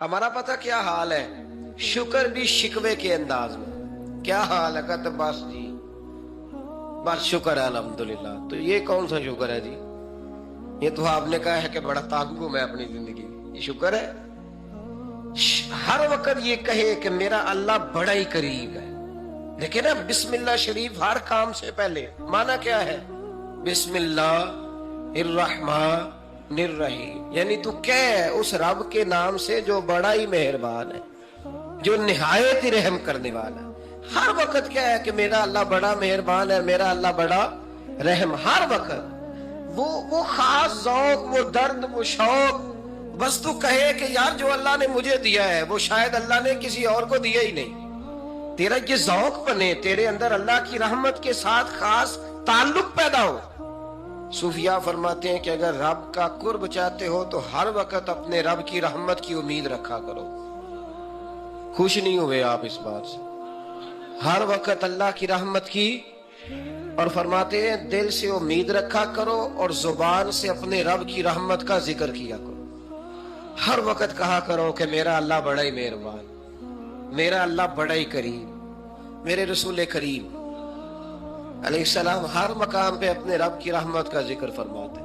ہمارا پتہ کیا حال ہے؟ شکر بھی شکوے کے انداز میں. کیا حال ہے؟ کہتے بس جی بس شکر ہے الحمدللہ. تو یہ کون سا شکر ہے جی؟ یہ تو آپ نے کہا ہے کہ بڑا تانگ ہوں میں اپنی زندگی. یہ شکر ہے؟ ہر وقت یہ کہے کہ میرا اللہ بڑا ہی قریب ہے. لیکن اب بسم اللہ شریف ہر کام سے پہلے معنی کیا ہے؟ بسم اللہ الرحمن الرحیم. یعنی تو کہہ اس رب کے نام سے جو بڑا ہی مہربان ہے، جو نہایت ہی رحم کرنے والا ہے. ہر وقت کیا ہے کہ میرا اللہ بڑا مہربان ہے، میرا اللہ بڑا رحم. ہر وقت وہ خاص ذوق، وہ درد، وہ شوق. بس تو کہے کہ یار جو اللہ نے مجھے دیا ہے وہ شاید اللہ نے کسی اور کو دیا ہی نہیں. تیرا یہ ذوق بنے، تیرے اندر اللہ کی رحمت کے ساتھ خاص تعلق پیدا ہو. صوفیاء فرماتے ہیں کہ اگر رب کا قرب چاہتے ہو تو ہر وقت اپنے رب کی رحمت کی امید رکھا کرو. خوش نہیں ہوئے آپ اس بات سے؟ ہر وقت اللہ کی رحمت کی، اور فرماتے ہیں دل سے امید رکھا کرو اور زبان سے اپنے رب کی رحمت کا ذکر کیا کرو. ہر وقت کہا کرو کہ میرا اللہ بڑا ہی مہربان، میرا اللہ بڑا ہی کریم. میرے رسول کریم علیہ السلام ہر مقام پہ اپنے رب کی رحمت کا ذکر فرماتے.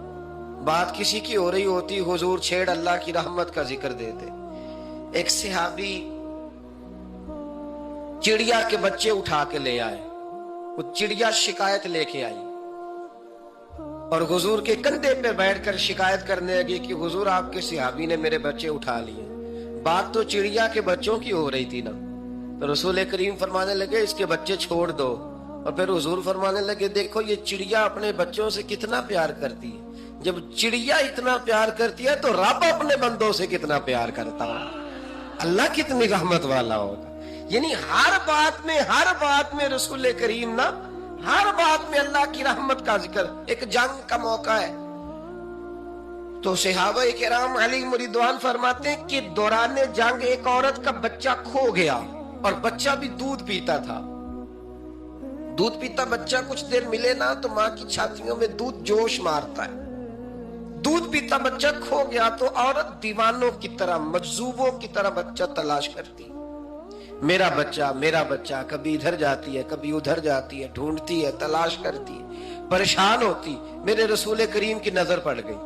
بات کسی کی ہو رہی ہوتی حضور چھیڑ اللہ کی رحمت کا ذکر دیتے. ایک صحابی چڑیا کے بچے اٹھا کے لے آئے. وہ چڑیا شکایت لے کے آئی اور حضور کے کندھے پہ بیٹھ کر شکایت کرنے لگی کہ حضور آپ کے صحابی نے میرے بچے اٹھا لیے. بات تو چڑیا کے بچوں کی ہو رہی تھی نا. تو رسول کریم فرمانے لگے اس کے بچے چھوڑ دو. اور پھر حضور فرمانے لگے دیکھو یہ چڑیا اپنے بچوں سے کتنا پیار کرتی ہے. جب چڑیا اتنا پیار کرتی ہے تو رب اپنے بندوں سے کتنا پیار کرتا ہے. اللہ کتنی رحمت والا ہوگا. یعنی ہر بات میں رسول کریم نا، ہر بات میں اللہ کی رحمت کا ذکر. ایک جنگ کا موقع ہے تو صحابہ کرام علیہم رضوان فرماتے ہیں کہ دوران جنگ ایک عورت کا بچہ کھو گیا، اور بچہ بھی دودھ پیتا تھا. دودھ پیتا بچہ کچھ دیر ملے نا تو ماں کی چھاتیوں میں دودھ جوش مارتا ہے. دودھ پیتا بچہ کھو گیا تو عورت دیوانوں کی طرح، مجذوبوں کی طرح بچہ تلاش کرتی. میرا بچہ کبھی ادھر جاتی ہے کبھی ادھر جاتی ہے، ڈھونڈتی ہے، تلاش کرتی ہے، پریشان ہوتی. میرے رسول کریم کی نظر پڑ گئی،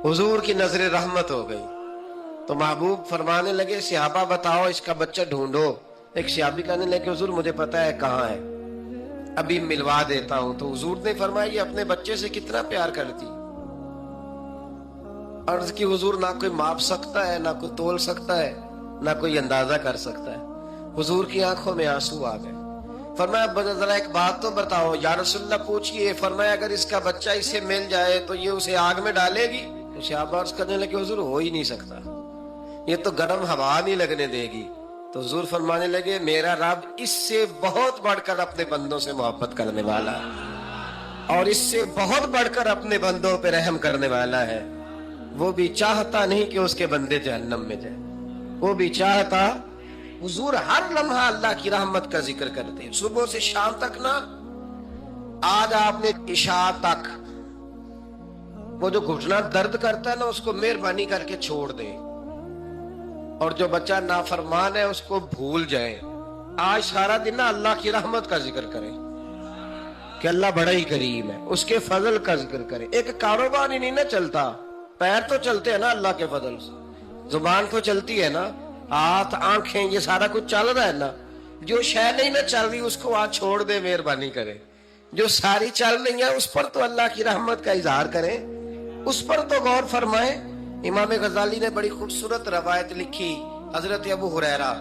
حضور کی نظر رحمت ہو گئی. تو محبوب فرمانے لگے صحابہ بتاؤ اس کا بچہ ڈھونڈو. ایک صحابی کہنے لگے حضور مجھے پتا ہے کہاں ہے، ابھی ملوا دیتا ہوں. تو حضور نے فرمایا یہ اپنے بچے سے کتنا پیار کرتی. عرض کی حضور نہ کوئی ماپ سکتا ہے، نہ کوئی تول سکتا ہے، نہ کوئی اندازہ کر سکتا ہے. حضور کی آنکھوں میں آنسو آ گئے. فرمایا ذرا ایک بات تو بتاؤ. یا رسول اللہ پوچھئے. فرمایا اگر اس کا بچہ اسے مل جائے تو یہ اسے آگ میں ڈالے گی؟ صحابہ عرض کرنے لگے حضور ہو ہی نہیں سکتا، یہ تو گرم ہوا نہیں لگنے دے گی. تو حضور فرمانے لگے میرا رب اس سے بہت بڑھ کر اپنے بندوں سے محبت کرنے والا ہے، اور اس سے بہت بڑھ کر اپنے بندوں پہ رحم کرنے والا ہے. وہ بھی چاہتا نہیں کہ اس کے بندے جہنم میں جائیں، وہ بھی چاہتا. حضور ہر لمحہ اللہ کی رحمت کا ذکر کرتے ہیں، صبح سے شام تک نا. آج آپ نے عشاء تک وہ جو گھٹنا درد کرتا ہے نا اس کو مہربانی کر کے چھوڑ دیں، اور جو بچہ نافرمان ہے اس کو بھول جائیں. آج سارا دن نا اللہ کی رحمت کا ذکر کریں کہ اللہ بڑا ہی کریم ہے، اس کے فضل کا ذکر کریں. ایک کاروبار ہی نہیں نا چلتا، پیر تو چلتے ہیں نا اللہ کے فضل سے، زبان تو چلتی ہے نا، ہاتھ آنکھیں یہ سارا کچھ چل رہا ہے نا. جو شے نہیں نہ چل رہی اس کو آج چھوڑ دے، مہربانی کرے. جو ساری چل رہی ہیں اس پر تو اللہ کی رحمت کا اظہار کریں، اس پر تو غور فرمائیں. امام غزالی نے بڑی خوبصورت روایت لکھی. حضرت ابو ہریرہ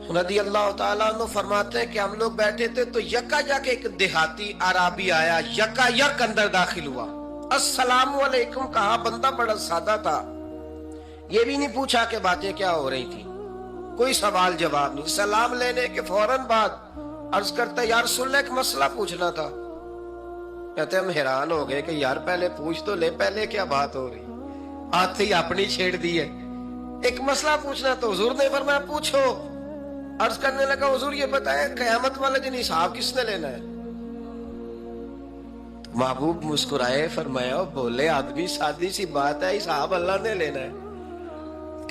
رضی اللہ تعالیٰ عنہ فرماتے ہیں کہ ہم لوگ بیٹھے تھے تو یکا یک ایک دیہاتی عرابی آیا، یکا یک اندر داخل ہوا. السلام علیکم کہا. بندہ بڑا سادہ تھا، یہ بھی نہیں پوچھا کہ باتیں کیا ہو رہی تھی، کوئی سوال جواب نہیں. سلام لینے کے فوراً بعد عرض کرتا یا رسول اللہ ایک مسئلہ پوچھنا تھا. کہتے ہم حیران ہو گئے کہ یار پہلے پوچھ تو لے، پہلے کیا بات ہو رہی، آتے ہی اپنی چھیڑ دی ہے. ایک مسئلہ پوچھنا. تو حضور نے فرمایا پوچھو. عرض کرنے لگا حضور یہ بتائیں قیامت والے دن حساب کس نے لینا ہے؟ محبوب مسکرائے، فرمایا بولے آدمی سادی سی بات ہے، حساب اللہ نے لینا ہے.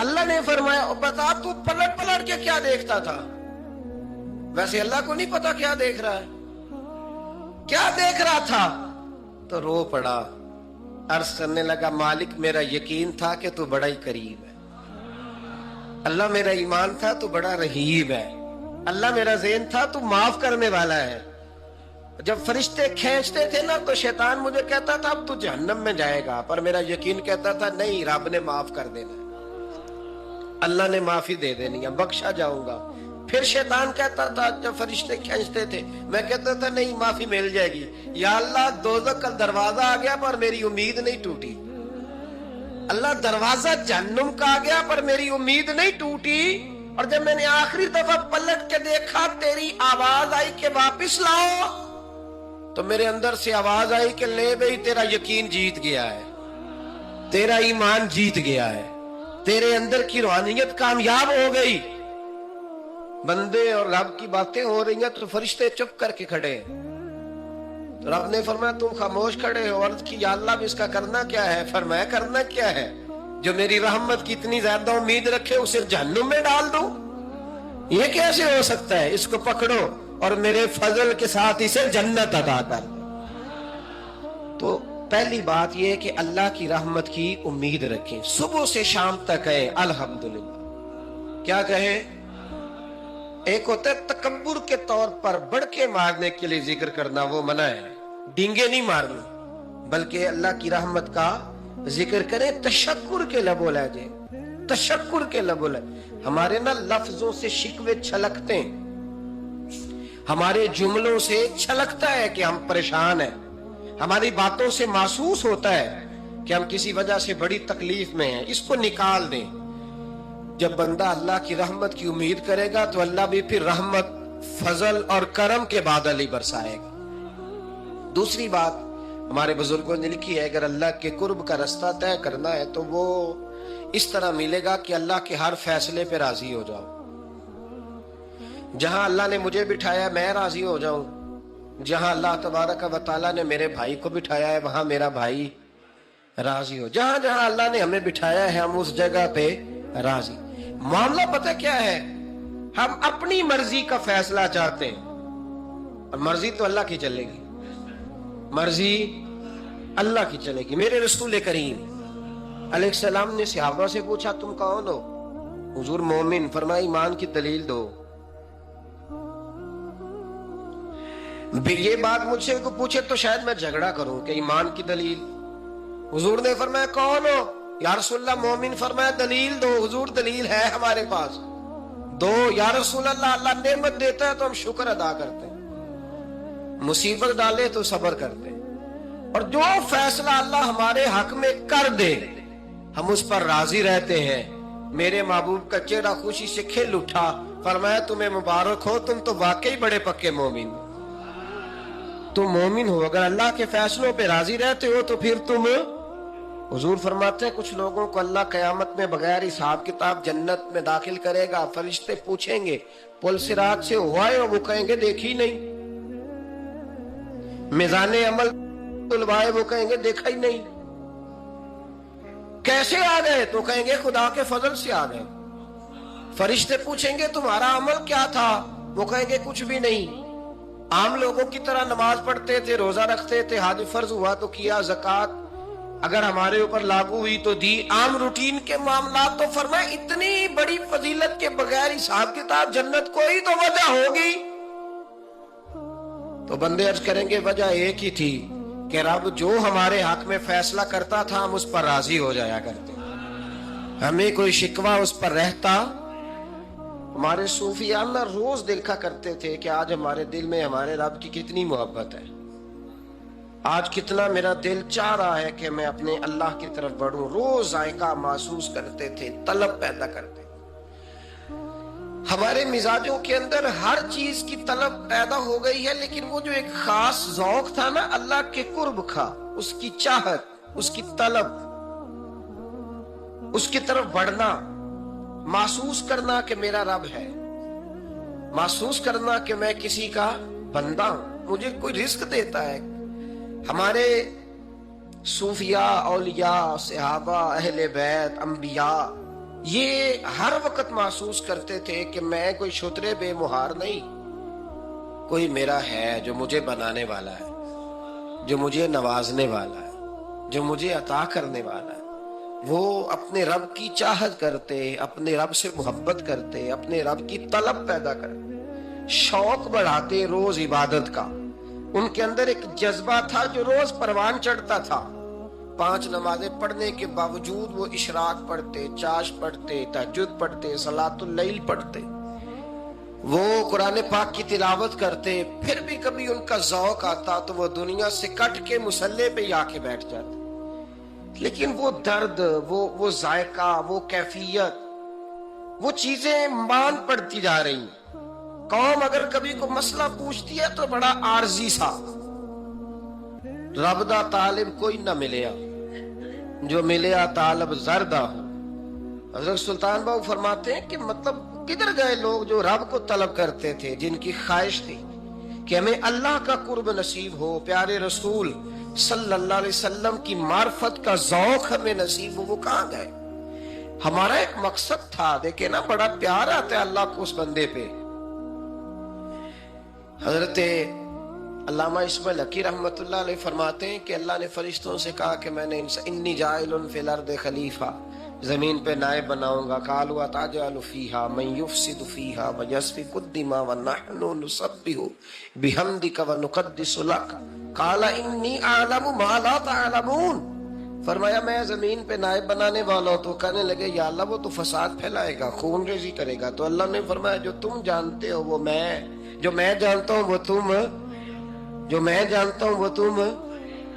اللہ نے فرمایا بتا تو پلٹ پلٹ کے کیا دیکھتا تھا؟ ویسے اللہ کو نہیں پتا کیا دیکھ رہا ہے، کیا دیکھ رہا تھا؟ تو رو پڑا، عرض کرنے لگا مالک میرا یقین تھا کہ تو بڑا ہی قریب ہے، اللہ میرا ایمان تھا تو بڑا رحیم ہے، اللہ میرا ذہن تھا تو معاف کرنے والا ہے۔ جب فرشتے کھینچتے تھے نا تو شیطان مجھے کہتا تھا اب تو جہنم میں جائے گا، پر میرا یقین کہتا تھا نہیں، رب نے معاف کر دینا، اللہ نے معافی دے دینی ہے، بخشا جاؤں گا۔ پھر شیطان کہتا تھا جب فرشتے کھینچتے تھے، میں کہتا تھا نہیں معافی مل جائے گی، یا اللہ دوزخ کا دروازہ آ گیا پر میری امید نہیں ٹوٹی، اللہ دروازہ جہنم کا آ گیا پر میری امید نہیں ٹوٹی۔ اور جب میں نے آخری دفعہ پلٹ کے دیکھا تیری آواز آئی کہ واپس لاؤ، تو میرے اندر سے آواز آئی کہ لے بھئی تیرا یقین جیت گیا ہے، تیرا ایمان جیت گیا ہے، تیرے اندر کی روحانیت کامیاب ہو گئی۔ بندے اور رب کی باتیں ہو رہی ہیں تو فرشتے چپ کر کے کھڑے ہیں، تو رب نے فرمایا تم خاموش کھڑے ہو، عرض کی یا اللہ اب اس کا کرنا کیا ہے؟ فرمایا کرنا کیا ہے؟ جو میری رحمت کی اتنی زیادہ امید رکھے اسے جہنم میں ڈال دوں، یہ کیسے ہو سکتا ہے؟ اس کو پکڑو اور میرے فضل کے ساتھ اسے جنت عطا کر۔ تو پہلی بات یہ کہ اللہ کی رحمت کی امید رکھیں، صبح سے شام تک کہیں الحمدللہ۔ کیا کہیں؟ ایک ہوتا ہے تکبر کے طور پر بڑھ کے مارنے کے لیے ذکر کرنا، وہ منع ہے، ڈینگے نہیں مارنا، بلکہ اللہ کی رحمت کا ذکر کریں تشکر کے لب و لہجے، تشکر کے لب و لہجے۔ ہمارے نا لفظوں سے شکوے چھلکتے ہیں، ہمارے جملوں سے چھلکتا ہے کہ ہم پریشان ہیں، ہماری باتوں سے محسوس ہوتا ہے کہ ہم کسی وجہ سے بڑی تکلیف میں ہیں، اس کو نکال دیں۔ جب بندہ اللہ کی رحمت کی امید کرے گا تو اللہ بھی پھر رحمت، فضل اور کرم کے بادل ہی برسائے گا۔ دوسری بات ہمارے بزرگوں نے لکھی ہے، اگر اللہ کے قرب کا رستہ طے کرنا ہے تو وہ اس طرح ملے گا کہ اللہ کے ہر فیصلے پہ راضی ہو جاؤ۔ جہاں اللہ نے مجھے بٹھایا میں راضی ہو جاؤں، جہاں اللہ تبارک و تعالیٰ نے میرے بھائی کو بٹھایا ہے وہاں میرا بھائی راضی ہو، جہاں جہاں اللہ نے ہمیں بٹھایا ہے ہم اس جگہ پہ راضی۔ معاملہ پتہ کیا ہے؟ ہم اپنی مرضی کا فیصلہ چاہتے ہیں، اور مرضی تو اللہ کی چلے گی، مرضی اللہ کی چلے گی۔ میرے رسول کریم علیہ السلام نے صحابہ سے پوچھا تم کون ہو؟ حضور مومن، فرمایا ایمان کی دلیل دو۔ یہ بات مجھ سے کو پوچھے تو شاید میں جھگڑا کروں کہ ایمان کی دلیل۔ حضور نے فرمایا کون ہو؟ یا رسول اللہ مومن، فرمایا دلیل دو۔ حضور دلیل ہے ہمارے پاس، دو۔ یا رسول اللہ اللہ نعمت دیتا ہے تو ہم شکر ادا کرتے ہیں، مصیبت ڈالے تو صبر کرتے ہیں، اور جو فیصلہ اللہ ہمارے حق میں کر دے ہم اس پر راضی رہتے ہیں۔ میرے محبوب کا چہرہ خوشی سے کھل اٹھا، فرمایا تمہیں مبارک ہو، تم تو واقعی بڑے پکے مومن ہو، تم مومن ہو، اگر اللہ کے فیصلوں پہ راضی رہتے ہو تو پھر تم۔ حضور فرماتے ہیں کچھ لوگوں کو اللہ قیامت میں بغیر حساب کتاب جنت میں داخل کرے گا، فرشتے پوچھیں گے پل صراط سے ہوا ہے؟ وہ کہیں گے دیکھی نہیں۔ میزان عمل تلوائے؟ وہ کہیں گے دیکھا ہی نہیں۔ کیسے آ گئے؟ تو کہیں گے خدا کے فضل سے آ گئے۔ فرشتے پوچھیں گے تمہارا عمل کیا تھا؟ وہ کہیں گے کچھ بھی نہیں، عام لوگوں کی طرح نماز پڑھتے تھے، روزہ رکھتے تھے، حج فرض ہوا تو کیا، زکوٰۃ اگر ہمارے اوپر لاگو ہوئی تو دی، عام روٹین کے معاملات۔ تو فرمایا اتنی بڑی فضیلت کے بغیر حساب کتاب جنت کوئی تو وجہ ہوگی۔ تو بندے عرض کریں گے وجہ ایک ہی تھی کہ رب جو ہمارے حق میں فیصلہ کرتا تھا ہم اس پر راضی ہو جایا کرتے، ہمیں کوئی شکوہ اس پر رہتا۔ ہمارے صوفیان نہ روز دیکھا کرتے تھے کہ آج ہمارے دل میں ہمارے رب کی کتنی محبت ہے، آج کتنا میرا دل چاہ رہا ہے کہ میں اپنے اللہ کی طرف بڑھوں۔ روز ذائقہ محسوس کرتے تھے، طلب پیدا کرتے۔ ہمارے مزاجوں کے اندر ہر چیز کی طلب پیدا ہو گئی ہے، لیکن وہ جو ایک خاص ذوق تھا نا اللہ کے قرب کا، اس کی چاہت، اس کی طلب، اس کی طرف بڑھنا، محسوس کرنا کہ میرا رب ہے، محسوس کرنا کہ میں کسی کا بندہ ہوں، مجھے کوئی رزق دیتا ہے۔ ہمارے صوفیاء، اولیاء، صحابہ، اہل بیت، انبیاء، یہ ہر وقت محسوس کرتے تھے کہ میں کوئی شترے بے مہار نہیں، کوئی میرا ہے جو مجھے بنانے والا ہے، جو مجھے نوازنے والا ہے، جو مجھے عطا کرنے والا ہے۔ وہ اپنے رب کی چاہت کرتے، اپنے رب سے محبت کرتے، اپنے رب کی طلب پیدا کرتے، شوق بڑھاتے روز عبادت کا۔ ان کے اندر ایک جذبہ تھا جو روز پروان چڑھتا تھا۔ 5 نمازیں پڑھنے کے باوجود وہ اشراق پڑھتے، چاش پڑھتے، تہجد پڑھتے، صلاۃ اللیل پڑھتے، وہ قرآن پاک کی تلاوت کرتے۔ پھر بھی کبھی ان کا ذوق آتا تو وہ دنیا سے کٹ کے مصلی پہ آ کے بیٹھ جاتے۔ لیکن وہ درد، وہ ذائقہ، وہ کیفیت، وہ چیزیں مان پڑتی جا رہی ہیں۔ قوم اگر کبھی کو مسئلہ پوچھتی ہے تو بڑا عارضی سا، رب دا طالب کوئی نہ ملیا، جو ملیا طالب زردہ ہو۔ حضرت سلطان باؤ فرماتے ہیں کہ مطلب کدھر گئے لوگ جو رب کو طلب کرتے تھے، جن کی خواہش تھی کہ ہمیں اللہ کا قرب نصیب ہو، پیارے رسول صلی اللہ علیہ وسلم کی معرفت کا ذوق ہمیں نصیب ہو، وہ کہاں گئے؟ ہمارا ایک مقصد تھا، دیکھیں نا بڑا پیار آتا ہے اللہ کو اس بندے پہ۔ حضرت علامہ اسماعیل حقی رحمۃ اللہ علیہ فرماتے ہیں کہ اللہ نے فرشتوں سے کہا کہ میں نے انی جاعل فی الارض خلیفہ، زمین پہ نائب بناؤں گا۔ قالوا اتجعل فیہا من یفسد فیہا ویسفک الدماء ونحن نسبح بحمدک ونقدس لک قال انی اعلم ما لا تعلمون۔ فرمایا میں زمین پہ نائب بنانے والا ہوں۔ تو کہنے لگے یا اللہ وہ تو فساد پھیلائے گا، خون ریزی کرے گا۔ تو اللہ نے فرمایا جو تم جانتے ہو وہ میں، جو میں جانتا ہوں وہ تم، جو میں جانتا ہوں وہ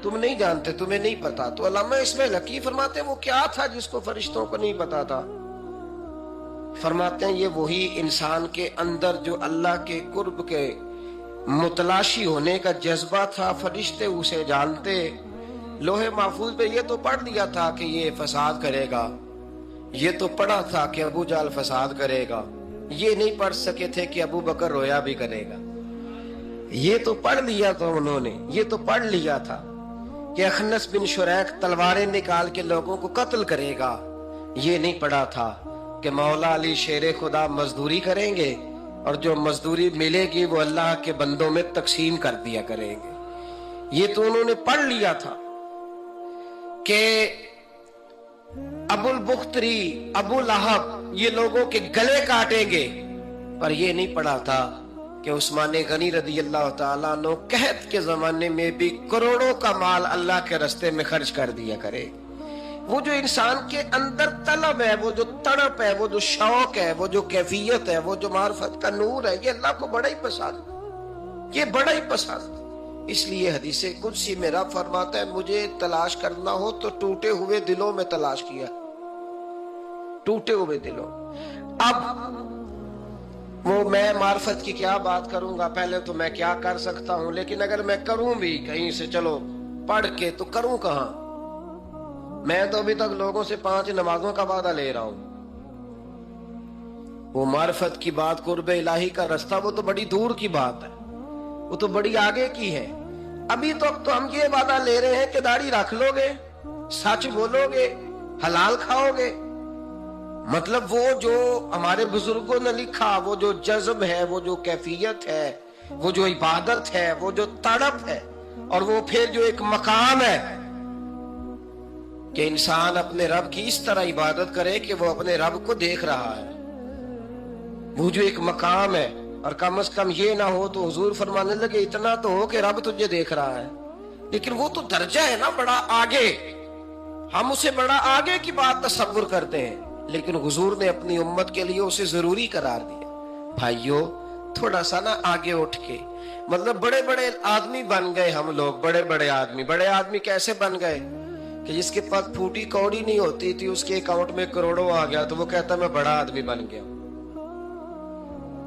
تم نہیں جانتے، تمہیں نہیں پتا۔ تو علامہ اسماعیل حقی فرماتے ہیں وہ کیا تھا جس کو فرشتوں کو نہیں پتا تھا؟ فرماتے ہیں یہ وہی انسان کے اندر جو اللہ کے قرب کے متلاشی ہونے کا جذبہ تھا۔ فرشتے اسے جانتے، لوہے محفوظ پہ یہ تو پڑھ دیا تھا کہ یہ فساد کرے گا، یہ تو پڑھا تھا کہ ابو جہل فساد کرے گا، یہ نہیں پڑھ سکے تھے کہ ابو بکر رویا بھی کرے گا۔ یہ تو پڑھ لیا تھا انہوں نے، یہ تو پڑھ لیا تھا کہ اخنس بن شریک تلواریں نکال کے لوگوں کو قتل کرے گا۔ یہ نہیں پڑھا تھا کہ مولا علی شیر خدا مزدوری کریں گے اور جو مزدوری ملے گی وہ اللہ کے بندوں میں تقسیم کر دیا کریں گے۔ یہ تو انہوں نے پڑھ لیا تھا کہ ابو البختری، ابو لہب یہ لوگوں کے گلے کاٹیں گے، پر یہ نہیں پڑھا تھا کہ عثمان غنی رضی اللہ تعالیٰ عنہ قحط کے زمانے میں بھی کروڑوں کا مال اللہ کے راستے میں خرچ کر دیا کرے۔ وہ جو انسان کے اندر طلب ہے، وہ جو تڑپ ہے، وہ جو شوق ہے، وہ جو کیفیت ہے، وہ جو معرفت کا نور ہے، یہ اللہ کو بڑا ہی پسند، یہ بڑا ہی پسند۔ اس لیے حدیث قدسی میں رب فرماتا ہے مجھے تلاش کرنا ہو تو ٹوٹے ہوئے دلوں میں تلاش کیا، ٹوٹے ہوئے دلوں۔ اب وہ میں معرفت کی کیا بات کروں گا، پہلے تو میں کیا کر سکتا ہوں، لیکن اگر میں کروں بھی کہیں سے چلو پڑھ کے تو کروں کہاں؟ میں تو ابھی تک لوگوں سے 5 نمازوں کا وعدہ لے رہا ہوں۔ وہ معرفت کی بات، قرب الہی کا راستہ، وہ تو بڑی دور کی بات ہے، وہ تو بڑی آگے کی ہے۔ ابھی تک تو ہم یہ وعدہ لے رہے ہیں کہ داڑھی رکھ لو گے، سچ بولو گے، حلال کھاؤ گے۔ مطلب وہ جو ہمارے بزرگوں نے لکھا، وہ جو جذب ہے، وہ جو کیفیت ہے، وہ جو عبادت ہے، وہ جو تڑپ ہے، اور وہ پھر جو ایک مقام ہے کہ انسان اپنے رب کی اس طرح عبادت کرے کہ وہ اپنے رب کو دیکھ رہا ہے، وہ جو ایک مقام ہے۔ اور کم از کم یہ نہ ہو تو حضور فرمانے لگے اتنا تو ہو کہ رب تجھے دیکھ رہا ہے، لیکن وہ تو درجہ ہے نا بڑا آگے، ہم اسے بڑا آگے کی بات تصور کرتے ہیں، لیکن حضور نے اپنی امت کے لیے اسے ضروری قرار دیا۔ بھائیو تھوڑا سا نا آگے اٹھ کے، مطلب بڑے بڑے آدمی بن گئے ہم لوگ، بڑے بڑے آدمی کیسے بن گئے کہ جس کے پاس پھوٹی کوڑی نہیں ہوتی تھی اس کے اکاؤنٹ میں کروڑوں آ گیا تو وہ کہتا میں بڑا آدمی بن گیا۔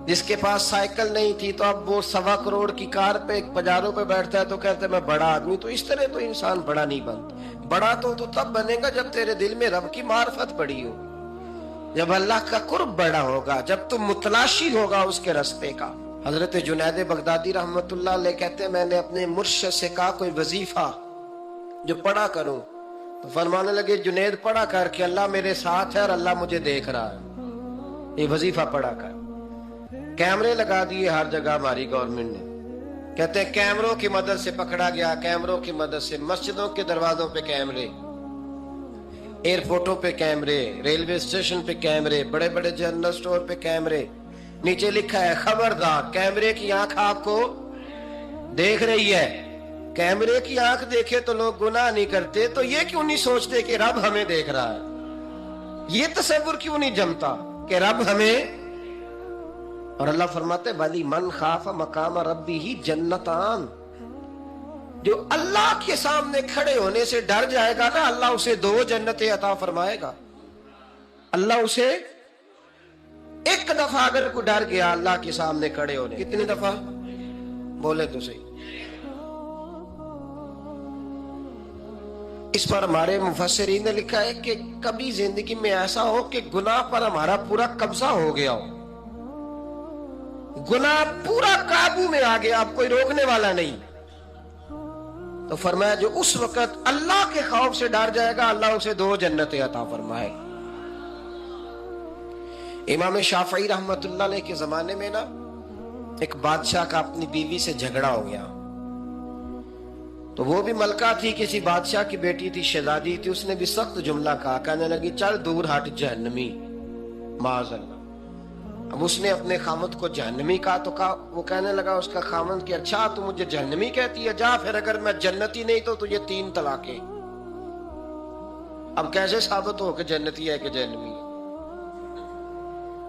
جس کے پاس سائیکل نہیں تھی تو اب وہ 1.25 کروڑ کی کار پہ پجاروں پہ بیٹھتا ہے تو کہتا ہے میں بڑا آدمی۔ تو اس طرح تو انسان بڑا نہیں بنتا، بڑا تو تب بنے گا جب تیرے دل میں رب کی معرفت بڑی ہو، جب اللہ کا قرب بڑا ہوگا، جب تم متلاشی ہوگا اس کے راستے کا۔ حضرت جنید بغدادی رحمت اللہ علیہ کہتے ہیں میں نے اپنے مرشد سے کہا کوئی وظیفہ جو پڑھا کروں، تو فرمانے لگے جنید پڑھا کر کہ اللہ میرے ساتھ ہے اور اللہ مجھے دیکھ رہا ہے، یہ وظیفہ پڑھا کر۔ کیمرے لگا دیے ہر جگہ ہماری گورنمنٹ نے، کہتے ہیں کیمروں کی مدد سے پکڑا گیا، کیمروں کی مدد سے مسجدوں کے دروازوں پہ کیمرے، ایئرپورٹوں پہ کیمرے، ریلوے اسٹیشن پہ کیمرے، بڑے بڑے جنرل سٹور پہ کیمرے، نیچے لکھا ہے خبردار کیمرے کی آنکھ آپ کو دیکھ رہی ہے۔ کیمرے کی آنکھ دیکھے تو لوگ گناہ نہیں کرتے، تو یہ کیوں نہیں سوچتے کہ رب ہمیں دیکھ رہا ہے؟ یہ تصور کیوں نہیں جمتا کہ رب ہمیں؟ اور اللہ فرماتے وَلِمَنْ من خاف مقام ربہ جنتان، جو اللہ کے سامنے کھڑے ہونے سے ڈر جائے گا نا، اللہ اسے 2 جنتیں عطا فرمائے گا۔ اللہ اسے ایک دفعہ اگر کوئی ڈر گیا اللہ کے سامنے کھڑے ہونے، کتنی دفعہ بولے تو صحیح؟ اس پر ہمارے مفسرین نے لکھا ہے کہ کبھی زندگی میں ایسا ہو کہ گناہ پر ہمارا پورا قبضہ ہو گیا ہو، گناہ پورا قابو میں آ گیا، اب کوئی روکنے والا نہیں، تو فرمایا جو اس وقت اللہ کے خوف سے ڈر جائے گا اللہ اسے 2 جنتیں عطا فرمائے گا۔ امام شافعی رحمت اللہ علیہ کے زمانے میں نا ایک بادشاہ کا اپنی بیوی سے جھگڑا ہو گیا، تو وہ بھی ملکہ تھی، کسی بادشاہ کی بیٹی تھی، شہزادی تھی، اس نے بھی سخت جملہ کہا، کہنے لگی چل دور ہٹ جہنمی، معاذ اللہ۔ اب اس نے اپنے خامد کو جہنمی کہا تو وہ کہنے لگا اس کا خامد کہ اچھا تو مجھے جہنمی کہتی ہے، جا پھر اگر میں جنتی نہیں تو تجھے 3 طلاقیں۔ اب کیسے ثابت ہو کہ جنتی ہے کہ جہنمی ہے؟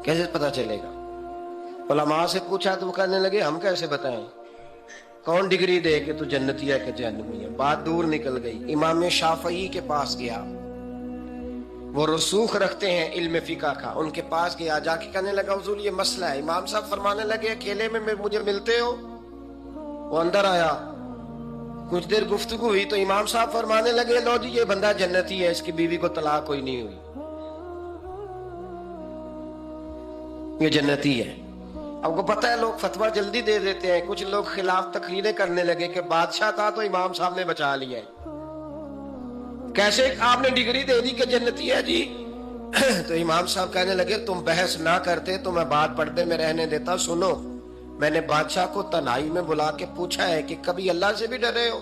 کیسے پتا چلے گا؟ علماء سے پوچھا تو وہ کہنے لگے ہم کیسے بتائیں، کون ڈگری دے کہ تو جنتی ہے کہ جہنمی ہے؟ بات دور نکل گئی۔ امام شافعی کے پاس گیا، وہ رسوخ رکھتے ہیں علم فقہ کا، ان کے پاس گیا، جا کے کہنے لگا حضور یہ مسئلہ ہے۔ امام صاحب فرمانے لگے اکیلے میں مجھے ملتے ہو؟ وہ اندر آیا، کچھ دیر گفتگو ہوئی تو امام صاحب فرمانے لگے لو جی یہ بندہ جنتی ہے، اس کی بیوی کو طلاق کوئی نہیں ہوئی، یہ جنتی ہے۔ اب کو پتہ ہے لوگ فتویٰ جلدی دے دیتے ہیں، کچھ لوگ خلاف تقریریں کرنے لگے کہ بادشاہ تھا تو امام صاحب نے بچا لیا ہے، کیسے آپ نے ڈگری دے دی کہ جنتی ہے جی؟ تو امام صاحب کہنے لگے تم بحث نہ کرتے تو میں بات پردے میں رہنے دیتا۔ سنو، میں نے بادشاہ کو تنہائی میں بلا کے پوچھا ہے کہ کبھی اللہ سے بھی ڈرے ہو؟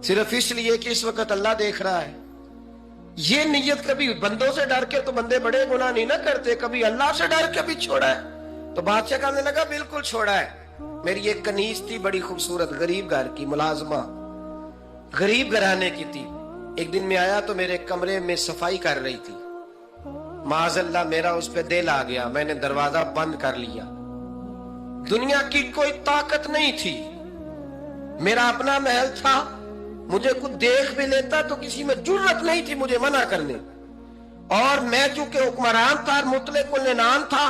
صرف اس لیے کہ اس وقت اللہ دیکھ رہا ہے۔ یہ نیت کبھی بندوں سے ڈر کے تو بندے بڑے گناہ نہیں نہ کرتے، کبھی اللہ سے ڈر کے بھی چھوڑا ہے؟ تو بادشاہ کہنے لگا بالکل چھوڑا ہے۔ میری ایک کنیز تھی بڑی خوبصورت، غریب گھر کی ملازمہ، غریب گھرانے کی تھی۔ ایک دن میں آیا تو میرے کمرے میں صفائی کر رہی تھی، معاذ اللہ میرا اس پہ دل آ گیا، میں نے دروازہ بند کر لیا۔ دنیا کی کوئی طاقت نہیں تھی، میرا اپنا محل تھا، مجھے کچھ دیکھ بھی لیتا تو کسی میں جرت نہیں تھی مجھے منع کرنے، اور میں چونکہ حکمران تھا، مطلق العنان تھا،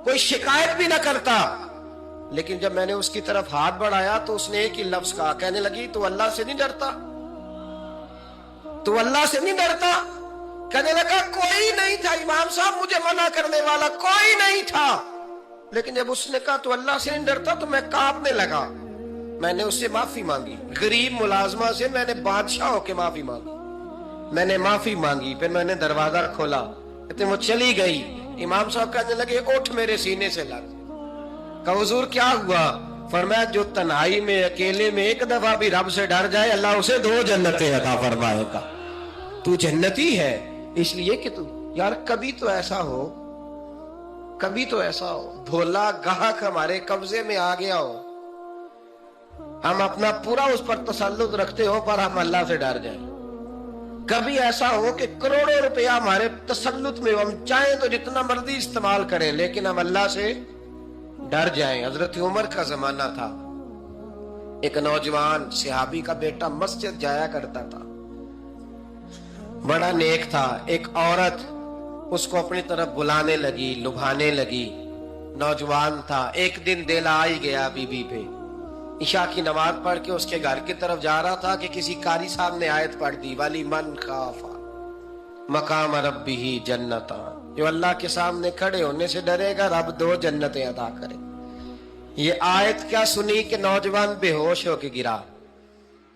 کوئی شکایت بھی نہ کرتا۔ لیکن جب میں نے اس کی طرف ہاتھ بڑھایا تو اس نے ایک ہی لفظ کہا، کہنے لگی تو اللہ سے نہیں ڈرتا؟ تو اللہ سے نہیں ڈرتا؟ کہنے لگا کوئی نہیں تھا امام صاحب مجھے منع کرنے والا، کوئی نہیں تھا۔ لیکن جب اس نے کہا تو اللہ سے نہیں ڈرتا تو میں کانپنے لگا، میں نے اس سے معافی مانگی، غریب ملازمہ سے میں نے بادشاہ ہو کے معافی مانگی، میں نے معافی مانگی، پھر میں نے دروازہ کھولا، کہتے وہ چلی گئی۔ امام صاحب کہنے لگے اٹھ میرے سینے سے لگ۔ کہا حضور کیا ہوا؟ فرمایا جو تنہائی میں اکیلے میں ایک دفعہ بھی رب سے ڈر جائے اللہ اسے 2 جنتیں عطا فرمائے گا۔ تو جنتی ہے اس لیے کہ تو یار کبھی تو ایسا ہو، کبھی تو ایسا ہو بھولا گاہک ہمارے قبضے میں آ گیا ہو، ہم اپنا پورا اس پر تسلط رکھتے ہو پر ہم اللہ سے ڈر جائیں۔ کبھی ایسا ہو کہ کروڑوں روپیہ ہمارے تسلط میں ہو، ہم چاہیں تو جتنا مرضی استعمال کریں لیکن ہم اللہ سے ڈر جائیں۔ حضرت عمر کا زمانہ تھا، ایک نوجوان صحابی کا بیٹا مسجد جایا کرتا تھا، بڑا نیک تھا۔ ایک عورت اس کو اپنی طرف بلانے لگی، لبھانے لگی، نوجوان تھا۔ ایک دن دل آ ہی گیا بی بی پہ، عشاء کی نماز پڑھ کے اس کے گھر کی طرف جا رہا تھا کہ کسی قاری صاحب نے آیت پڑھ دی وَلِمَنْ خَافَ مقام ربہ جنتان، جو اللہ کے سامنے کھڑے ہونے سے ڈرے گا رب 2 جنتیں عطا کرے۔ یہ آیت کیا سنی کہ نوجوان بے ہوش ہو کے گرا،